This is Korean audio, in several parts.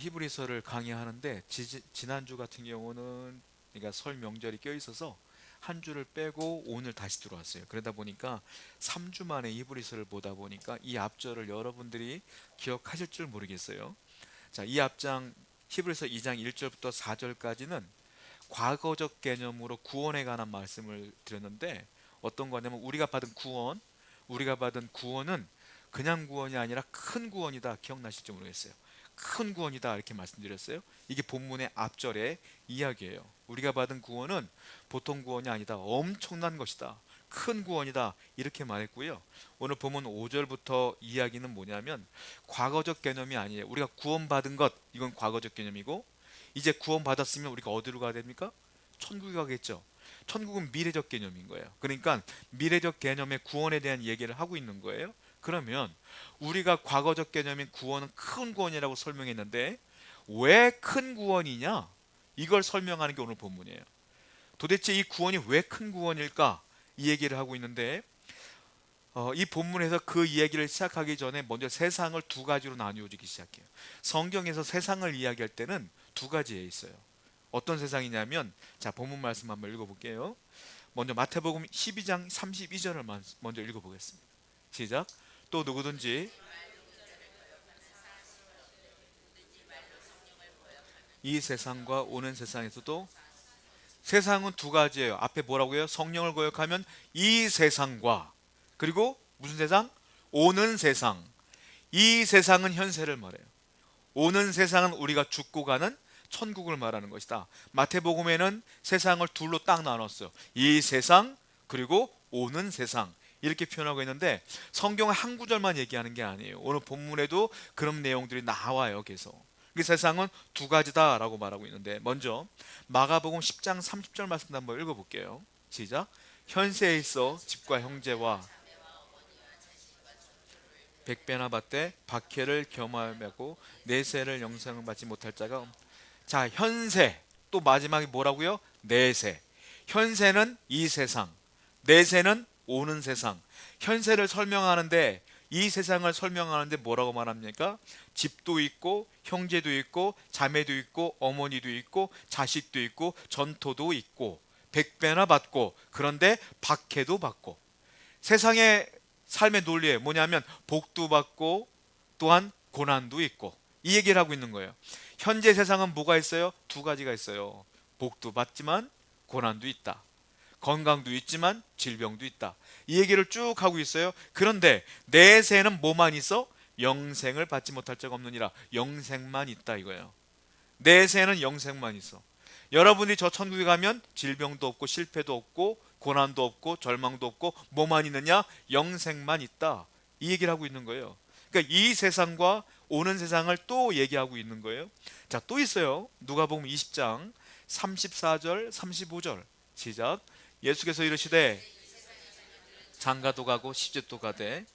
히브리서를 강의하는데 지난주 같은 경우는 그러니까 설 명절이 껴 있어서 한 주를 빼고 오늘 다시 들어왔어요. 그러다 보니까 3주 만에 히브리서를 보다 보니까 이 앞절을 여러분들이 기억하실 줄 모르겠어요. 자, 이 앞장 히브리서 2장 1절부터 4절까지는 과거적 개념으로 구원에 관한 말씀을 드렸는데 어떤 거냐면 우리가 받은 구원은 그냥 구원이 아니라 큰 구원이다. 기억나실지 모르겠어요. 큰 구원이다 이렇게 말씀드렸어요. 이게 본문의 앞절의 이야기예요. 우리가 받은 구원은 보통 구원이 아니다. 엄청난 것이다. 큰 구원이다 이렇게 말했고요. 오늘 본문 5절부터 이야기는 뭐냐면 과거적 개념이 아니에요. 우리가 구원받은 것 이건 과거적 개념이고 이제 구원받았으면 우리가 어디로 가야 됩니까? 천국에 가겠죠. 천국은 미래적 개념인 거예요. 그러니까 미래적 개념의 구원에 대한 얘기를 하고 있는 거예요. 그러면 우리가 과거적 개념인 구원은 큰 구원이라고 설명했는데 왜 큰 구원이냐? 이걸 설명하는 게 오늘 본문이에요. 도대체 이 구원이 왜 큰 구원일까? 이 얘기를 하고 있는데 이 본문에서 그 이야기를 시작하기 전에 먼저 세상을 두 가지로 나누어지기 시작해요. 성경에서 세상을 이야기할 때는 두 가지에 있어요. 어떤 세상이냐면 자 본문 말씀 한번 읽어볼게요. 먼저 마태복음 12장 32절을 먼저 읽어보겠습니다. 시작. 또 누구든지 이 세상과 오는 세상에서도 세상은 두 가지예요. 앞에 뭐라고요? 성령을 거역하면 이 세상과 그리고 무슨 세상? 오는 세상. 이 세상은 현세를 말해요. 오는 세상은 우리가 죽고 가는 천국을 말하는 것이다. 마태복음에는 세상을 둘로 딱 나눴어요. 이 세상 그리고 오는 세상 이렇게 표현하고 있는데 성경은 한 구절만 얘기하는 게 아니에요. 오늘 본문에도 그런 내용들이 나와요. 계속. 그 세상은 두 가지다라고 말하고 있는데 먼저 마가복음 10장 30절 말씀 한번 읽어볼게요. 시작. 현세에 있어 집과 형제와 백배나 받되 박해를 겸하고 내세를 영생을 받지 못할 자가 자 현세 또 마지막에 뭐라고요? 내세. 현세는 이 세상, 내세는 오는 세상. 현세를 설명하는데 이 세상을 설명하는데 뭐라고 말합니까? 집도 있고 형제도 있고 자매도 있고 어머니도 있고 자식도 있고 전토도 있고 백배나 받고 그런데 박해도 받고 세상의 삶의 논리에 뭐냐면 복도 받고 또한 고난도 있고 이 얘기를 하고 있는 거예요. 현재 세상은 뭐가 있어요? 두 가지가 있어요. 복도 받지만 고난도 있다. 건강도 있지만 질병도 있다. 이 얘기를 쭉 하고 있어요. 그런데 내세는 뭐만 있어? 영생을 받지 못할 자가 없느니라. 영생만 있다 이거예요. 내세는 영생만 있어. 여러분이 저 천국에 가면 질병도 없고 실패도 없고 고난도 없고 절망도 없고 뭐만 있느냐? 영생만 있다. 이 얘기를 하고 있는 거예요. 그러니까 이 세상과 오는 세상을 또 얘기하고 있는 거예요. 자, 또 있어요. 누가복음 20장 34절 35절 시작. 예수께서 이르시되 장가도 가고 시집도 가되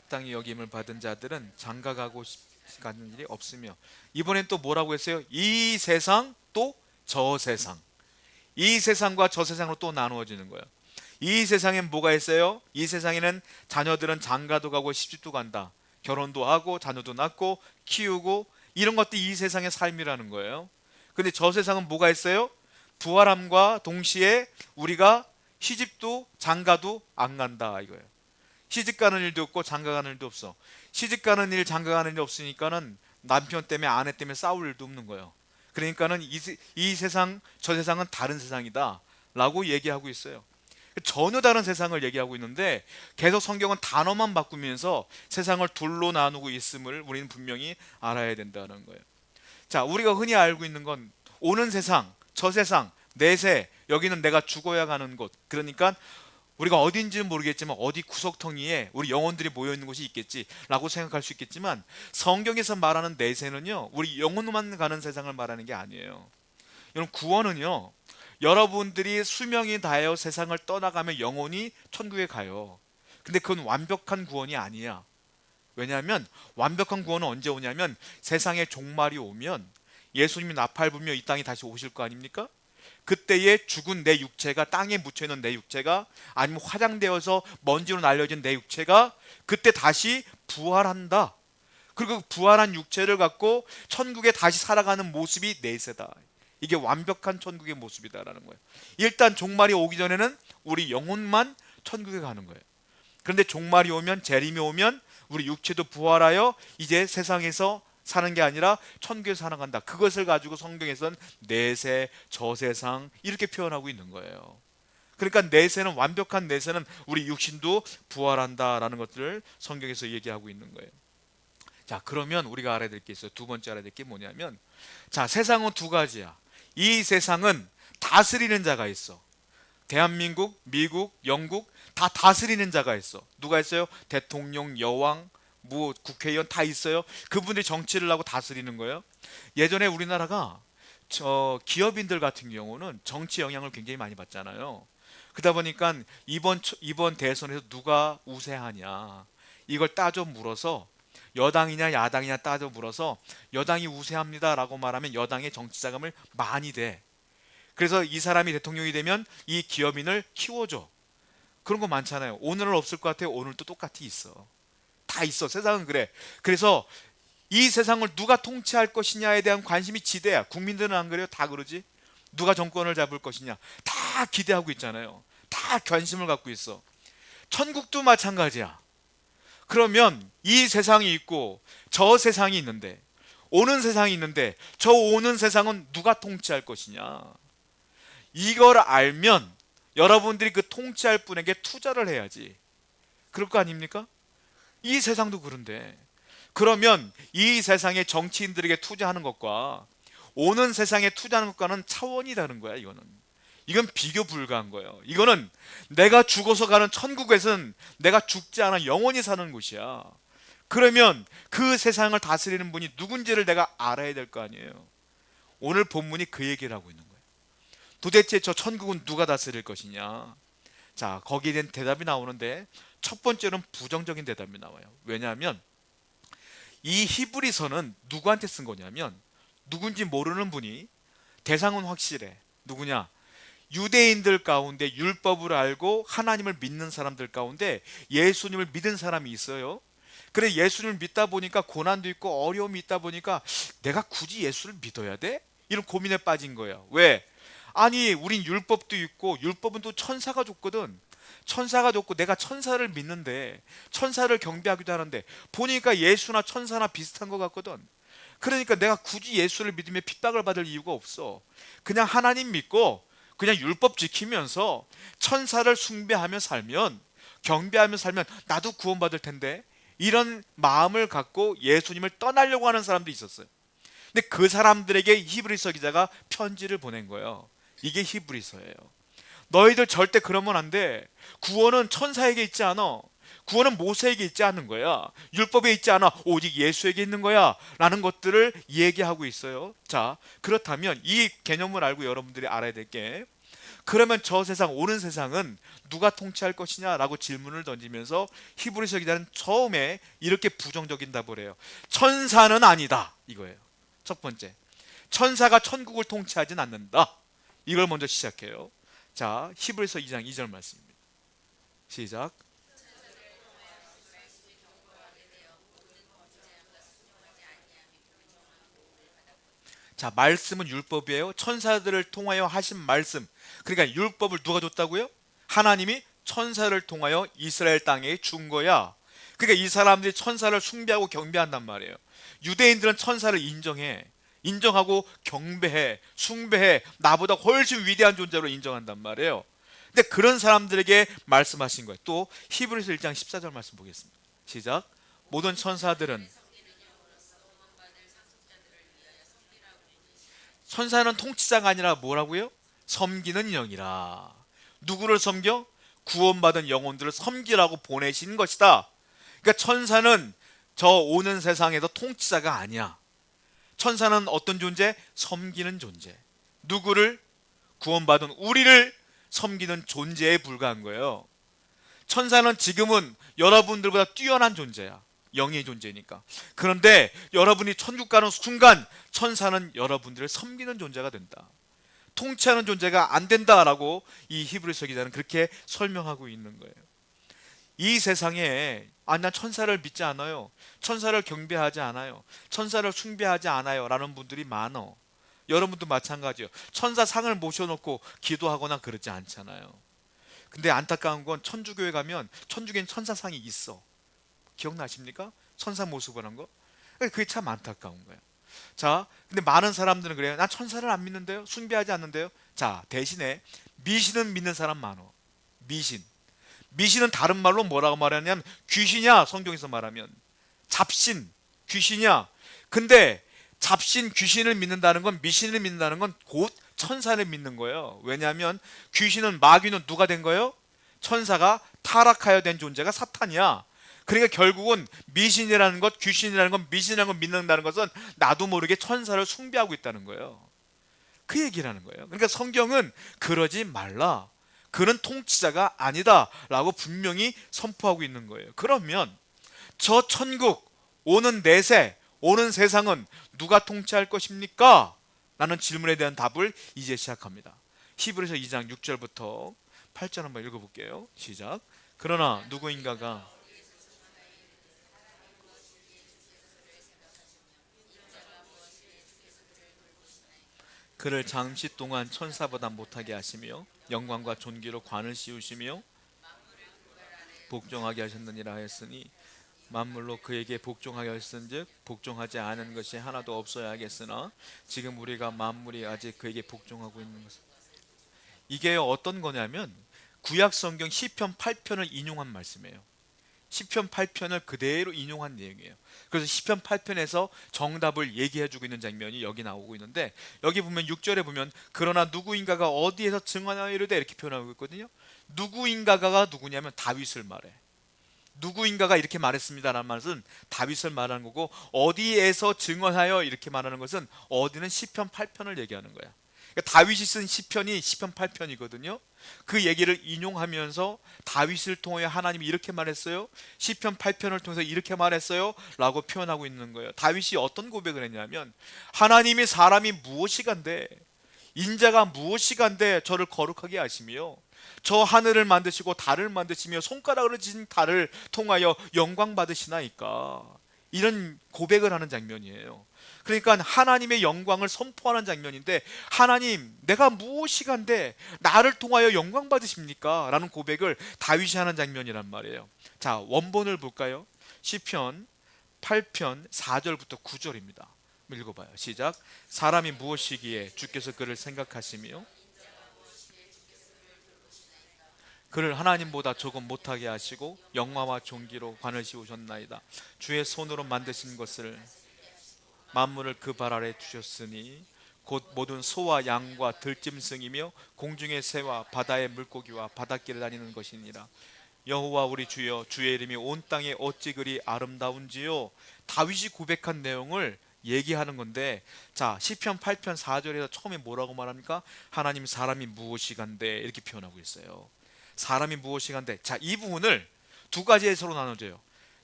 땅에 여김을 받은 자들은 장가 가고 가는 일이 없으며 이번엔 또 뭐라고 했어요? 이 세상 또 저 세상. 이 세상과 저 세상으로 또 나누어지는 거예요. 이 세상엔 뭐가 있어요? 이 세상에는 자녀들은 장가도 가고 시집도 간다. 결혼도 하고 자녀도 낳고 키우고 이런 것들이 이 세상의 삶이라는 거예요. 근데 저 세상은 뭐가 있어요? 부활함과 동시에 우리가 시집도 장가도 안 간다 이거예요. 시집 가는 일도 없고 장가 가는 일도 없어. 시집 가는 일, 장가 가는 일 없으니까는 남편 때문에 아내 때문에 싸울 일도 없는 거예요. 그러니까는 이 세상, 저 세상은 다른 세상이다 라고 얘기하고 있어요. 전혀 다른 세상을 얘기하고 있는데 계속 성경은 단어만 바꾸면서 세상을 둘로 나누고 있음을 우리는 분명히 알아야 된다는 거예요. 자, 우리가 흔히 알고 있는 건 오는 세상, 저 세상, 내세, 여기는 내가 죽어야 가는 곳. 그러니까 우리가 어딘지는 모르겠지만 어디 구석텅이에 우리 영혼들이 모여 있는 곳이 있겠지라고 생각할 수 있겠지만 성경에서 말하는 내세는요, 우리 영혼만 가는 세상을 말하는 게 아니에요. 여러분, 구원은요, 여러분들이 수명이 다하여 세상을 떠나가면 영혼이 천국에 가요. 근데 그건 완벽한 구원이 아니야. 왜냐하면 완벽한 구원은 언제 오냐면 세상의 종말이 오면 예수님이 나팔 불며 이 땅에 다시 오실 거 아닙니까? 그때에 죽은 내 육체가 땅에 묻혀있는 내 육체가 아니면 화장되어서 먼지로 날려진 내 육체가 그때 다시 부활한다. 그리고 부활한 육체를 갖고 천국에 다시 살아가는 모습이 내세다. 이게 완벽한 천국의 모습이다라는 거예요. 일단 종말이 오기 전에는 우리 영혼만 천국에 가는 거예요. 그런데 종말이 오면, 재림이 오면 우리 육체도 부활하여 이제 세상에서 사는 게 아니라 천국에서 살아간다. 그것을 가지고 성경에서는 내세, 저세상 이렇게 표현하고 있는 거예요. 그러니까 내세는, 완벽한 내세는 우리 육신도 부활한다라는 것들을 성경에서 얘기하고 있는 거예요. 자, 그러면 우리가 알아야 될 게 있어요. 두 번째 알아야 될 게 뭐냐면, 자, 세상은 두 가지야. 이 세상은 다스리는 자가 있어. 대한민국, 미국, 영국 다 다스리는 자가 있어. 누가 있어요? 대통령, 여왕, 뭐 국회의원 다 있어요. 그분들이 정치를 하고 다스리는 거예요. 예전에 우리나라가 기업인들 같은 경우는 정치 영향을 굉장히 많이 받잖아요. 그러다 보니까 이번 대선에서 누가 우세하냐 이걸 따져 물어서, 여당이냐 야당이냐 따져 물어서 여당이 우세합니다라고 말하면 여당의 정치 자금을 많이 대. 그래서 이 사람이 대통령이 되면 이 기업인을 키워줘. 그런 거 많잖아요. 오늘은 없을 것 같아요. 오늘도 똑같이 있어. 다 있어. 세상은 그래. 그래서 이 세상을 누가 통치할 것이냐에 대한 관심이 지대야. 국민들은 안 그래요? 다 그러지? 누가 정권을 잡을 것이냐 다 기대하고 있잖아요. 다 관심을 갖고 있어. 천국도 마찬가지야. 그러면 이 세상이 있고 저 세상이 있는데, 오는 세상이 있는데 저 오는 세상은 누가 통치할 것이냐, 이걸 알면 여러분들이 그 통치할 분에게 투자를 해야지. 그럴 거 아닙니까? 이 세상도 그런데, 그러면 이 세상의 정치인들에게 투자하는 것과 오는 세상에 투자하는 것과는 차원이 다른 거야. 이건 비교 불가한 거예요. 이거는 내가 죽어서 가는 천국에서는 내가 죽지 않아 영원히 사는 곳이야. 그러면 그 세상을 다스리는 분이 누군지를 내가 알아야 될 거 아니에요. 오늘 본문이 그 얘기를 하고 있는 거예요. 도대체 저 천국은 누가 다스릴 것이냐. 자, 거기에 대한 대답이 나오는데, 첫 번째는 부정적인 대답이 나와요. 왜냐하면 이 히브리서는 누구한테 쓴 거냐면, 누군지 모르는 분이, 대상은 확실해. 누구냐? 유대인들 가운데 율법을 알고 하나님을 믿는 사람들 가운데 예수님을 믿은 사람이 있어요. 그래, 예수님을 믿다 보니까 고난도 있고 어려움이 있다 보니까 내가 굳이 예수를 믿어야 돼? 이런 고민에 빠진 거야. 왜? 아니, 우린 율법도 있고, 율법은 또 천사가 줬거든. 천사가 줬고 내가 천사를 믿는데, 천사를 경배하기도 하는데 보니까 예수나 천사나 비슷한 것 같거든. 그러니까 내가 굳이 예수를 믿으며 핍박을 받을 이유가 없어. 그냥 하나님 믿고 그냥 율법 지키면서 천사를 숭배하며 살면, 경배하며 살면 나도 구원받을 텐데, 이런 마음을 갖고 예수님을 떠나려고 하는 사람도 있었어요. 근데 그 사람들에게 히브리서 기자가 편지를 보낸 거예요. 이게 히브리서예요. 너희들 절대 그러면 안 돼. 구원은 천사에게 있지 않아. 구원은 모세에게 있지 않는 거야. 율법에 있지 않아. 오직 예수에게 있는 거야 라는 것들을 얘기하고 있어요. 자, 그렇다면 이 개념을 알고 여러분들이 알아야 될 게, 그러면 저 세상, 오는 세상은 누가 통치할 것이냐 라고 질문을 던지면서 히브리서 기자는 처음에 이렇게 부정적인 답을 해요. 천사는 아니다, 이거예요. 첫 번째, 천사가 천국을 통치하진 않는다. 이걸 먼저 시작해요. 자, 히브리서 2장 2절 말씀입니다. 시작. 자, 말씀은 율법이에요. 천사들을 통하여 하신 말씀. 그러니까 율법을 누가 줬다고요? 하나님이 천사를 통하여 이스라엘 땅에 준 거야. 그러니까 이 사람들이 천사를 숭배하고 경배한단 말이에요. 유대인들은 천사를 인정하고 경배해, 숭배해, 나보다 훨씬 위대한 존재로 인정한단 말이에요. 근데 그런 사람들에게 말씀하신 거예요. 또 히브리서 1장 14절 말씀 보겠습니다. 시작. 모든 천사들은, 천사는 통치자가 아니라 뭐라고요? 섬기는 영이라. 누구를 섬겨? 구원받은 영혼들을 섬기라고 보내신 것이다. 그러니까 천사는 저 오는 세상에서 통치자가 아니야. 천사는 어떤 존재? 섬기는 존재. 누구를? 구원받은 우리를 섬기는 존재에 불과한 거예요. 천사는 지금은 여러분들보다 뛰어난 존재야. 영의 존재니까. 그런데 여러분이 천국 가는 순간 천사는 여러분들을 섬기는 존재가 된다. 통치하는 존재가 안 된다라고 이 히브리서 기자는 그렇게 설명하고 있는 거예요. 이 세상에 난 천사를 믿지 않아요, 천사를 경배하지 않아요, 천사를 숭배하지 않아요 라는 분들이 많어. 여러분도 마찬가지예요. 천사 상을 모셔놓고 기도하거나 그러지 않잖아요. 근데 안타까운 건 천주교에 가면 천주교엔 천사상이 있어. 기억나십니까? 천사 모습을 한 거. 그게 참 안타까운 거예요. 자, 근데 많은 사람들은 그래요. 난 천사를 안 믿는데요, 숭배하지 않는데요. 자, 대신에 미신은 믿는 사람 많어. 미신. 미신은 다른 말로 뭐라고 말하냐면 귀신이야. 성경에서 말하면 잡신, 귀신이야. 근데 잡신, 귀신을 믿는다는 건, 미신을 믿는다는 건 곧 천사를 믿는 거예요. 왜냐하면 귀신은, 마귀는 누가 된 거예요? 천사가 타락하여 된 존재가 사탄이야. 그러니까 결국은 미신이라는 것, 귀신이라는 것, 미신이라는 것 믿는다는 것은 나도 모르게 천사를 숭배하고 있다는 거예요. 그 얘기라는 거예요. 그러니까 성경은 그러지 말라, 그는 통치자가 아니다 라고 분명히 선포하고 있는 거예요. 그러면 저 천국, 오는 내세, 오는 세상은 누가 통치할 것입니까? 라는 질문에 대한 답을 이제 시작합니다. 히브리서 2장 6절부터 8절 한번 읽어볼게요. 시작. 그러나 누구인가가 그를 잠시 동안 천사보다 못하게 하시며 영광과 존귀로 관을 씌우시며 복종하게 하셨느니라 하였으니, 만물로 그에게 복종하게 하였은즉 복종하지 않은 것이 하나도 없어야 하겠으나 지금 우리가 만물이 아직 그에게 복종하고 있는 것은, 이게 어떤 거냐면 구약 성경 시편 8편을 인용한 말씀이에요. 시편 8편을 그대로 인용한 내용이에요. 그래서 시편 8편에서 정답을 얘기해주고 있는 장면이 여기 나오고 있는데, 여기 보면 6절에 보면 그러나 누구인가가 어디에서 증언하여 이르되 이렇게 표현하고 있거든요. 누구인가가 누구냐면 다윗을 말해. 누구인가가 이렇게 말했습니다라는 말은 다윗을 말하는 거고, 어디에서 증언하여 이렇게 말하는 것은, 어디는 시편 8편을 얘기하는 거야. 그러니까 다윗이 쓴 시편이 시편 8편이거든요. 그 얘기를 인용하면서 다윗을 통해 하나님이 이렇게 말했어요, 시편 8편을 통해서 이렇게 말했어요 라고 표현하고 있는 거예요. 다윗이 어떤 고백을 했냐면, 하나님이 사람이 무엇이간데, 인자가 무엇이간데 저를 거룩하게 하시며 저 하늘을 만드시고 달을 만드시며 손가락으로 지신 달을 통하여 영광 받으시나이까. 이런 고백을 하는 장면이에요. 그러니까 하나님의 영광을 선포하는 장면인데, 하나님 내가 무엇이간데 나를 통하여 영광 받으십니까? 라는 고백을 다윗이 하는 장면이란 말이에요. 자, 원본을 볼까요? 시편 8편 4절부터 9절입니다. 읽어봐요. 시작. 사람이 무엇이기에 주께서 그를 생각하시며 그를 하나님보다 조금 못하게 하시고 영화와 존귀로 관을 씌우셨나이다. 주의 손으로 만드신 것을, 만물을 그 발 아래 두셨으니 곧 모든 소와 양과 들짐승이며 공중의 새와 바다의 물고기와 바닷길을 다니는 것이니라. 여호와 우리 주여, 주의 이름이 온 땅에 어찌 그리 아름다운지요. 다윗이 고백한 내용을 얘기하는 건데, 자, 시편 8편 4절에서 처음에 뭐라고 말합니까? 하나님 사람이 무엇이간데 이렇게 표현하고 있어요. 사람이 무엇이간데. 자, 이 부분을 두 가지에 서로 나눠져요.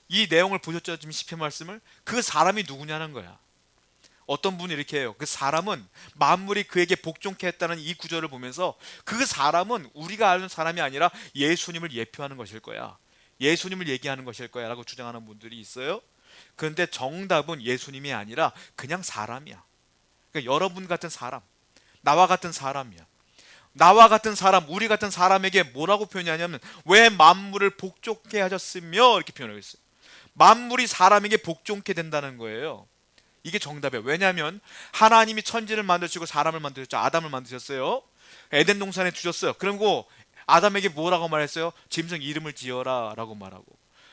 이 내용을 보셨죠? 지금 시편 말씀을. 그 사람이 누구냐는 거야. 어떤 분이 이렇게 해요. 그 사람은 만물이 그에게 복종케 했다는 이 구절을 보면서, 그 사람은 우리가 아는 사람이 아니라 예수님을 예표하는 것일 거야, 예수님을 얘기하는 것일 거야 라고 주장하는 분들이 있어요. 그런데 정답은 예수님이 아니라 그냥 사람이야. 그러니까 여러분 같은 사람, 나와 같은 사람이야. 나와 같은 사람, 우리 같은 사람에게 뭐라고 표현하냐면, 왜 만물을 복종케 하셨으며 이렇게 표현하고 있어요. 만물이 사람에게 복종케 된다는 거예요. 이게 정답이에요. 왜냐하면 하나님이 천지를 만드시고 사람을 만드셨죠. 아담을 만드셨어요. 에덴 동산에 두셨어요. 그리고 아담에게 뭐라고 말했어요? 짐승 이름을 지어라 라고 말하고,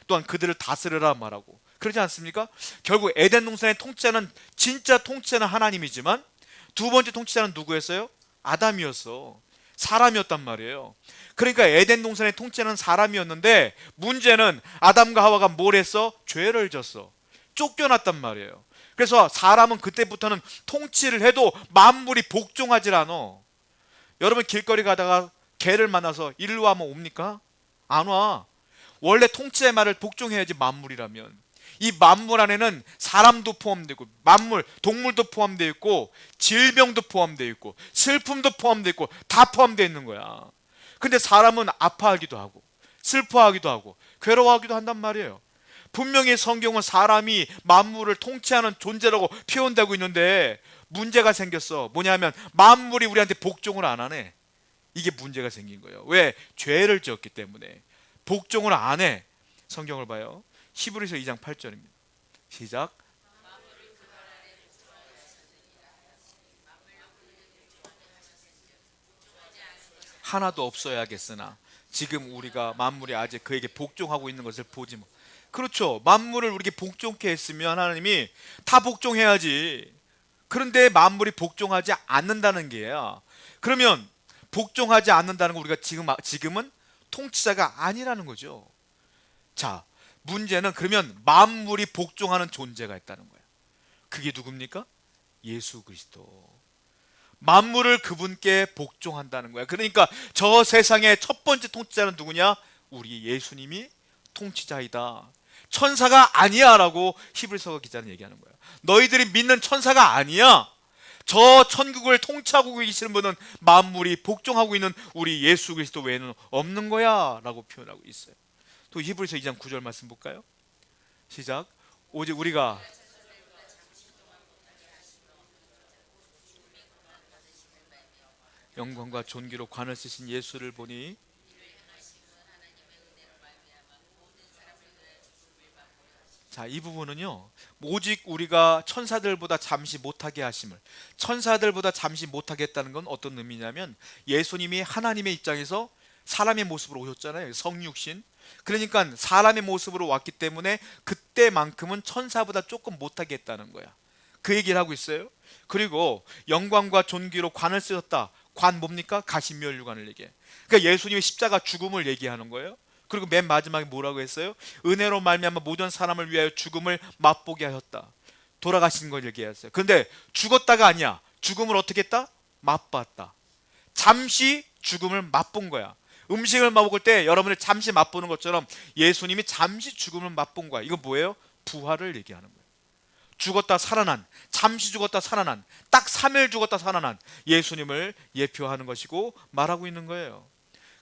또한 그들을 다스려라 말하고, 그러지 않습니까? 결국 에덴 동산의 통치자는, 진짜 통치자는 하나님이지만 두 번째 통치자는 누구였어요? 아담이었어. 사람이었단 말이에요. 그러니까 에덴 동산의 통치자는 사람이었는데, 문제는 아담과 하와가 뭘 했어? 죄를 졌어. 쫓겨났단 말이에요. 그래서 사람은 그때부터는 통치를 해도 만물이 복종하질 않아. 여러분 길거리 가다가 개를 만나서 일로 하면 옵니까? 안 와. 원래 통치의 말을 복종해야지, 만물이라면. 이 만물 안에는 사람도 포함되고, 만물, 동물도 포함되어 있고, 질병도 포함되어 있고, 슬픔도 포함되어 있고, 다 포함되어 있는 거야. 근데 사람은 아파하기도 하고 슬퍼하기도 하고, 괴로워하기도 한단 말이에요. 분명히 성경은 사람이 만물을 통치하는 존재라고 표현되고 있는데 문제가 생겼어. 뭐냐면 만물이 우리한테 복종을 안 하네. 이게 문제가 생긴 거예요. 왜? 죄를 지었기 때문에 복종을 안 해. 성경을 봐요. 히브리서 2장 8절입니다. 시작. 하나도 없어야겠으나 지금 우리가 만물이 아직 그에게 복종하고 있는 것을 보지 못. 그렇죠. 만물을 우리에게 복종케 했으면 하나님이 다 복종해야지. 그런데 만물이 복종하지 않는다는 게야. 그러면 복종하지 않는다는 거 우리가 지금은 통치자가 아니라는 거죠. 자, 문제는 그러면 만물이 복종하는 존재가 있다는 거예요. 그게 누굽니까? 예수 그리스도. 만물을 그분께 복종한다는 거야. 그러니까 저 세상의 첫 번째 통치자는 누구냐? 우리 예수님이 통치자이다. 천사가 아니야 라고 히브리서 기자는 얘기하는 거야. 너희들이 믿는 천사가 아니야. 저 천국을 통치하고 계시는 분은 만물이 복종하고 있는 우리 예수 그리스도 외에는 없는 거야 라고 표현하고 있어요. 또 히브리서 2장 9절 말씀 볼까요? 시작. 오직 우리가 영광과 존귀로 관을 쓰신 예수를 보니, 자, 이 부분은요, 오직 우리가 천사들보다 잠시 못하게 하심을, 천사들보다 잠시 못하게 했다는 건 어떤 의미냐면 예수님이 하나님의 입장에서 사람의 모습으로 오셨잖아요. 성육신. 그러니까 사람의 모습으로 왔기 때문에 그때만큼은 천사보다 조금 못하게 했다는 거야. 그 얘기를 하고 있어요. 그리고 영광과 존귀로 관을 쓰셨다. 관 뭡니까? 가시면류관을 얘기해. 그러니까 예수님의 십자가 죽음을 얘기하는 거예요. 그리고 맨 마지막에 뭐라고 했어요? 은혜로 말미암아 모든 사람을 위하여 죽음을 맛보게 하셨다. 돌아가신 걸 얘기했어요. 근데 죽었다가 아니야. 죽음을 어떻게 했다? 맛봤다. 잠시 죽음을 맛본 거야. 음식을 먹을 때 여러분이 잠시 맛보는 것처럼 예수님이 잠시 죽음을 맛본 거야. 이건 뭐예요? 부활을 얘기하는 거예요. 죽었다 살아난, 잠시 죽었다 살아난, 딱 3일 죽었다 살아난 예수님을 예표하는 것이고 말하고 있는 거예요.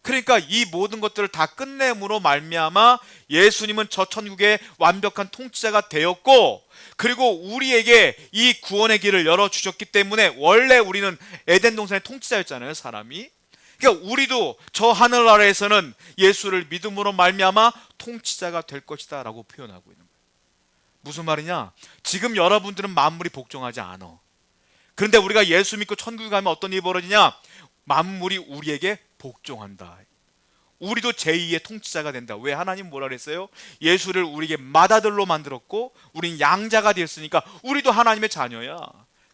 그러니까 이 모든 것들을 다 끝냄으로 말미암아 예수님은 저 천국의 완벽한 통치자가 되었고, 그리고 우리에게 이 구원의 길을 열어주셨기 때문에, 원래 우리는 에덴 동산의 통치자였잖아요, 사람이. 그러니까 우리도 저 하늘 아래에서는 예수를 믿음으로 말미암아 통치자가 될 것이다 라고 표현하고 있는 거예요. 무슨 말이냐? 지금 여러분들은 만물이 복종하지 않아. 그런데 우리가 예수 믿고 천국에 가면 어떤 일이 벌어지냐? 만물이 우리에게 복종한다. 우리도 제2의 통치자가 된다. 왜? 하나님 뭐라 그랬어요? 예수를 우리에게 맏아들로 만들었고 우린 양자가 되었으니까 우리도 하나님의 자녀야.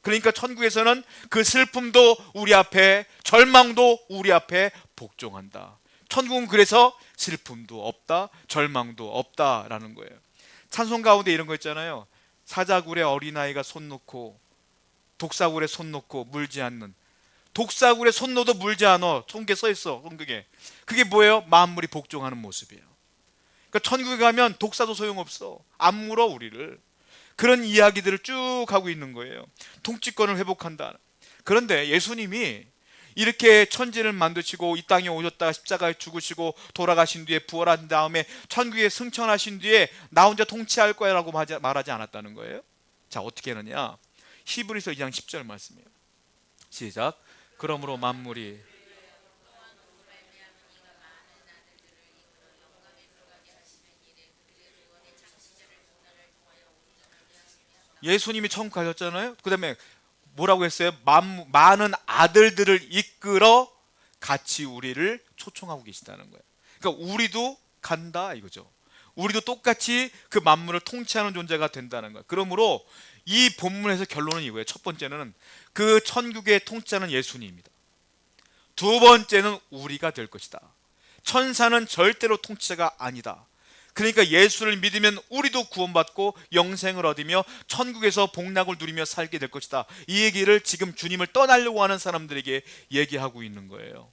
그러니까 천국에서는 그 슬픔도 우리 앞에, 절망도 우리 앞에 복종한다. 천국은 그래서 슬픔도 없다, 절망도 없다라는 거예요. 찬송 가운데 이런 거 있잖아요. 사자굴에 어린아이가 손 놓고, 독사굴에 손 놓고 물지 않는, 독사굴에 손 넣어도 물지 않아. 천국에 써 있어. 성경에. 그게 뭐예요? 만물이 복종하는 모습이에요. 그러니까 천국에 가면 독사도 소용없어. 안 물어 우리를. 그런 이야기들을 쭉 하고 있는 거예요. 통치권을 회복한다. 그런데 예수님이 이렇게 천지를 만드시고 이 땅에 오셨다가 십자가에 죽으시고 돌아가신 뒤에 부활한 다음에 천국에 승천하신 뒤에 나 혼자 통치할 거야 라고 말하지 않았다는 거예요. 자, 어떻게 하느냐? 히브리서 2장 10절 말씀이에요. 시작. 그러므로 만물이, 예수님이 천국 가셨잖아요. 그 다음에 뭐라고 했어요? 많은 아들들을 이끌어 같이 우리를 초청하고 계시다는 거예요. 그러니까 우리도 간다 이거죠. 우리도 똑같이 그 만물을 통치하는 존재가 된다는 거예요. 그러므로 이 본문에서 결론은 이거예요. 첫 번째는 그 천국의 통치자는 예수님입니다. 두 번째는 우리가 될 것이다. 천사는 절대로 통치자가 아니다. 그러니까 예수를 믿으면 우리도 구원받고 영생을 얻으며 천국에서 복락을 누리며 살게 될 것이다. 이 얘기를 지금 주님을 떠나려고 하는 사람들에게 얘기하고 있는 거예요.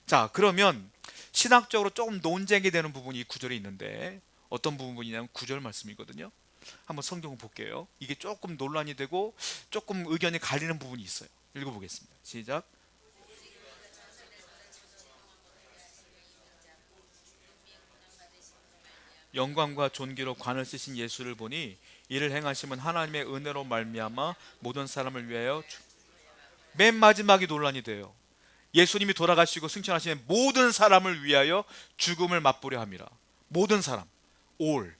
자, 그러면 신학적으로 조금 논쟁이 되는 부분이 이 구절에 있는데 어떤 부분이냐면 9절 말씀이거든요. 한번 성경을 볼게요. 이게 조금 논란이 되고 조금 의견이 갈리는 부분이 있어요. 읽어보겠습니다. 시작. 영광과 존귀로 관을 쓰신 예수를 보니 이를 행하심은 하나님의 은혜로 말미암아 모든 사람을 위하여 맨 마지막이 논란이 돼요. 예수님이 돌아가시고 승천하시는 모든 사람을 위하여 죽음을 맛보려 함이라. 모든 사람, all.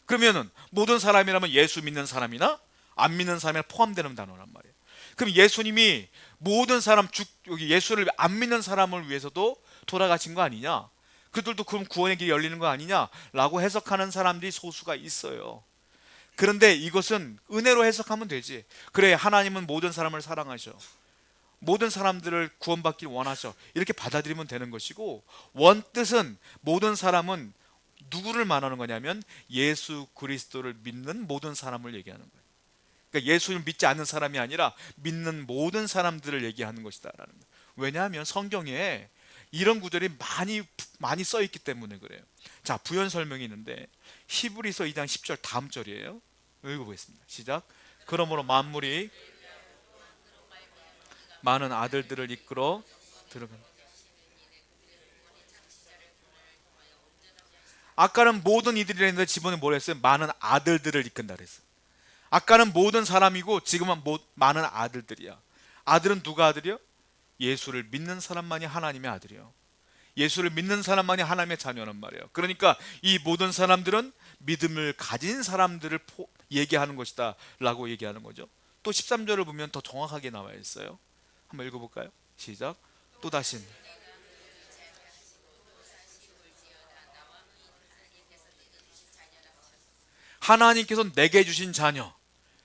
그러면은 모든 사람이라면 예수 믿는 사람이나 안 믿는 사람이 포함되는 단어란 말이에요. 그럼 예수님이 모든 사람, 여기 예수를 안 믿는 사람을 위해서도 돌아가신 거 아니냐? 그들도 그럼 구원의 길이 열리는 거 아니냐라고 해석하는 사람들이 소수가 있어요. 그런데 이것은 은혜로 해석하면 되지. 그래, 하나님은 모든 사람을 사랑하셔, 모든 사람들을 구원받기를 원하셔, 이렇게 받아들이면 되는 것이고, 원뜻은 모든 사람은 누구를 말하는 거냐면 예수 그리스도를 믿는 모든 사람을 얘기하는 거예요. 그러니까 예수를 믿지 않는 사람이 아니라 믿는 모든 사람들을 얘기하는 것이다 라는 거예요. 왜냐하면 성경에 이런 구절이 많이 써 있기 때문에 그래요. 자, 부연 설명이 있는데 히브리서 2장 10절 다음 절이에요. 읽어보겠습니다. 시작. 그러므로 만물이 많은 아들들을 이끌어 들어간. 아까는 모든 이들이 했는데 지번에 뭘 했어요? 많은 아들들을 이끈다 그랬어요. 아까는 모든 사람이고 지금은 많은 아들들이야. 아들은 누가 아들이요? 예수를 믿는 사람만이 하나님의 아들이요. 예수를 믿는 사람만이 하나님의 자녀란 말이에요. 그러니까 이 모든 사람들은 믿음을 가진 사람들을 얘기하는 것이다 라고 얘기하는 거죠. 또 13절을 보면 더 정확하게 나와 있어요. 한번 읽어볼까요? 시작. 또다시 하나님께서 내게 주신 자녀,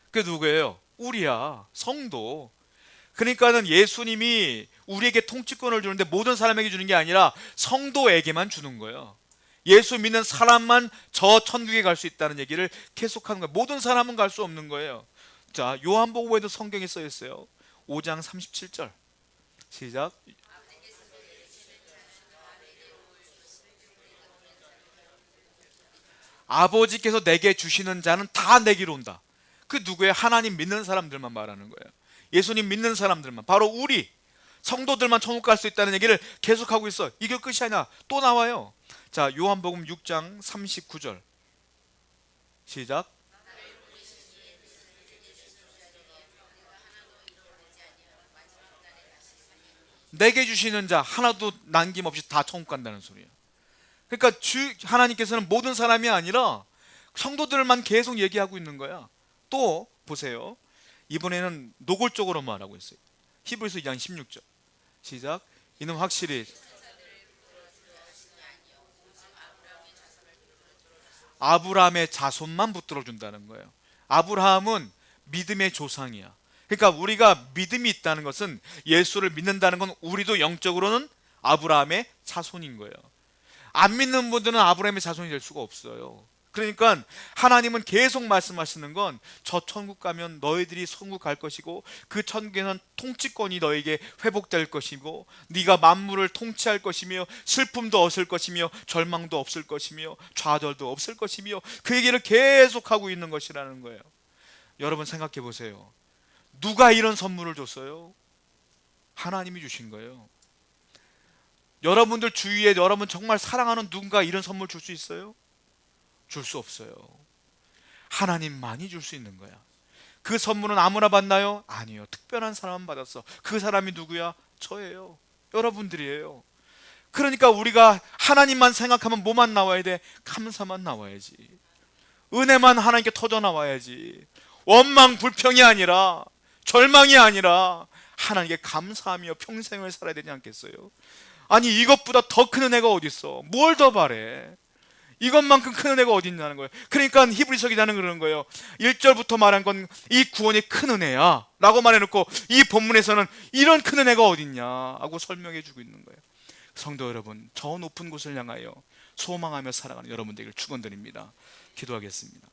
그게 누구예요? 우리야, 성도. 그러니까는 예수님이 우리에게 통치권을 주는데 모든 사람에게 주는 게 아니라 성도에게만 주는 거예요. 예수 믿는 사람만 저 천국에 갈 수 있다는 얘기를 계속하는 거예요. 모든 사람은 갈 수 없는 거예요. 자, 요한복음에도 성경에 써 있어요. 5장 37절 시작. 아버지께서 내게 주시는 자는 다 내게로 온다. 그 누구예요? 하나님 믿는 사람들만 말하는 거예요. 예수님 믿는 사람들만, 바로 우리 성도들만 천국 갈 수 있다는 얘기를 계속하고 있어. 이게 끝이 아니라 또 나와요. 자, 요한복음 6장 39절 시작. 내게 주시는 자 하나도 남김없이 다 천국 간다는 소리예요. 그러니까 하나님께서는 모든 사람이 아니라 성도들만 계속 얘기하고 있는 거야. 또 보세요. 이번에는 노골적으로 말하고 있어요. 히브리서 2장 16절 시작. 이는 확실히 아브라함의 자손만 붙들어 준다는 거예요. 아브라함은 믿음의 조상이야. 그러니까 우리가 믿음이 있다는 것은, 예수를 믿는다는 건 우리도 영적으로는 아브라함의 자손인 거예요. 안 믿는 분들은 아브라함의 자손이 될 수가 없어요. 그러니까 하나님은 계속 말씀하시는 건, 저 천국 가면 너희들이 천국 갈 것이고 그 천국에는 통치권이 너에게 회복될 것이고 네가 만물을 통치할 것이며 슬픔도 없을 것이며 절망도 없을 것이며 좌절도 없을 것이며, 그 얘기를 계속하고 있는 것이라는 거예요. 여러분 생각해 보세요. 누가 이런 선물을 줬어요? 하나님이 주신 거예요. 여러분들 주위에 여러분 정말 사랑하는 누군가 이런 선물 줄 수 있어요? 줄 수 없어요. 하나님만이 줄 수 있는 거야. 그 선물은 아무나 받나요? 아니요. 특별한 사람만 받았어. 그 사람이 누구야? 저예요. 여러분들이에요. 그러니까 우리가 하나님만 생각하면 뭐만 나와야 돼? 감사만 나와야지. 은혜만 하나님께 터져 나와야지. 원망 불평이 아니라, 절망이 아니라 하나님께 감사하며 평생을 살아야 되지 않겠어요? 아니, 이것보다 더 큰 은혜가 어디 있어? 뭘 더 바래? 이것만큼 큰 은혜가 어디 있냐는 거예요. 그러니까 히브리서 기자는 그러는 거예요. 1절부터 말한 건 이 구원이 큰 은혜야 라고 말해놓고, 이 본문에서는 이런 큰 은혜가 어디 있냐 하고 설명해 주고 있는 거예요. 성도 여러분, 저 높은 곳을 향하여 소망하며 살아가는 여러분들에게 축원드립니다. 기도하겠습니다.